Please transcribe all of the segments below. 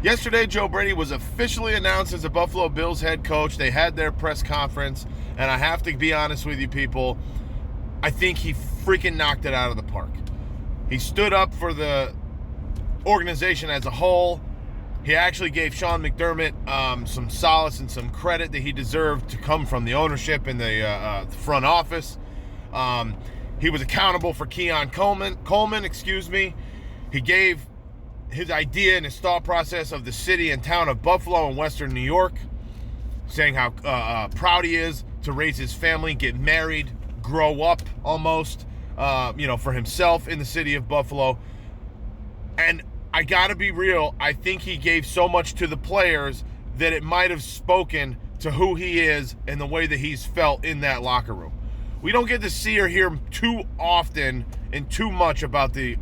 Yesterday, Joe Brady was officially announced as the Buffalo Bills head coach. They had their press conference, and I have to be honest with you people, I think he freaking knocked it out of the park. He stood up for the organization as a whole. He actually gave Sean McDermott some solace and some credit that he deserved to come from the ownership and the front office. He was accountable for Keon Coleman, He gave his idea and his thought process of the city and town of Buffalo in Western New York, saying how proud he is to raise his family, get married, grow up almost, for himself in the city of Buffalo. And I gotta be real, I think he gave so much to the players that it might have spoken to who he is and the way that he's felt in that locker room. We don't get to see or hear too often and too much about the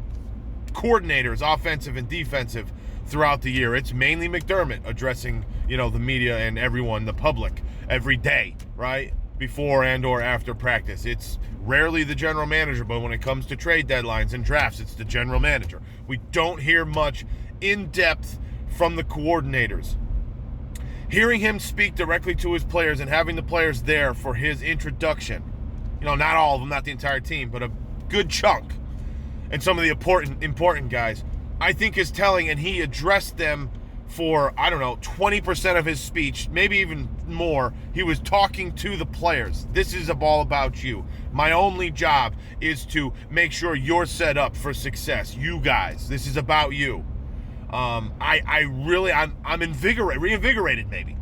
coordinators, offensive and defensive, throughout the year. It's mainly McDermott addressing, the media and everyone, the public, every day, right? Before and or after practice. It's rarely the general manager, but when it comes to trade deadlines and drafts, it's the general manager. We don't hear much in depth from the coordinators. Hearing him speak directly to his players and having the players there for his introduction, not all of them, not the entire team, but a good chunk, and some of the important guys, I think is telling, and he addressed them for, 20% of his speech, maybe even more. He was talking to the players. This is all about you. My only job is to make sure you're set up for success. You guys, this is about you. I'm reinvigorated maybe.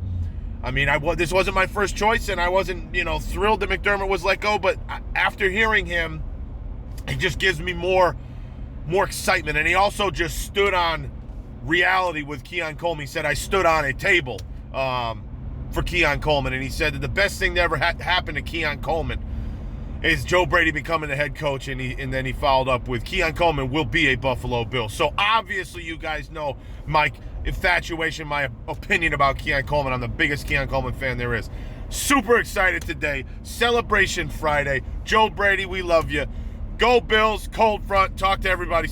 This wasn't my first choice, and I wasn't, thrilled that McDermott was let go, but after hearing him, it just gives me more excitement. And he also just stood on reality with Keon Coleman. He said, I stood on a table for Keon Coleman, and he said that the best thing that ever happened to Keon Coleman is Joe Brady becoming the head coach, and then he followed up with Keon Coleman will be a Buffalo Bill. So obviously you guys know my infatuation, my opinion about Keon Coleman. I'm the biggest Keon Coleman fan there is. Super excited today. Celebration Friday. Joe Brady, we love you. Go Bills, cold front. Talk to everybody.